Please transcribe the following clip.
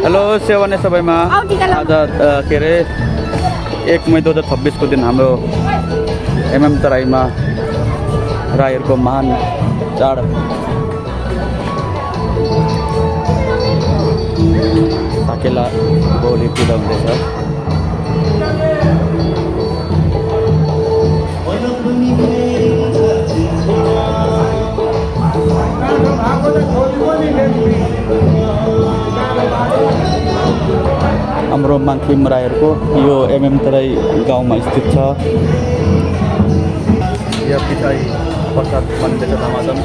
Hello सेवाने सबैमा आज के अरे 1 मई 2026 को दिन हाम्रो एमएम तराईमा राईहरूको महान चाड साकेला गौली पूजा हुँदैछ। हाम्रो माङ्खिम राईहरूको यो एमएम तराई गाउँमा स्थित छ। यो पछाडि प्रसाद बनिँदैछ धमाधम।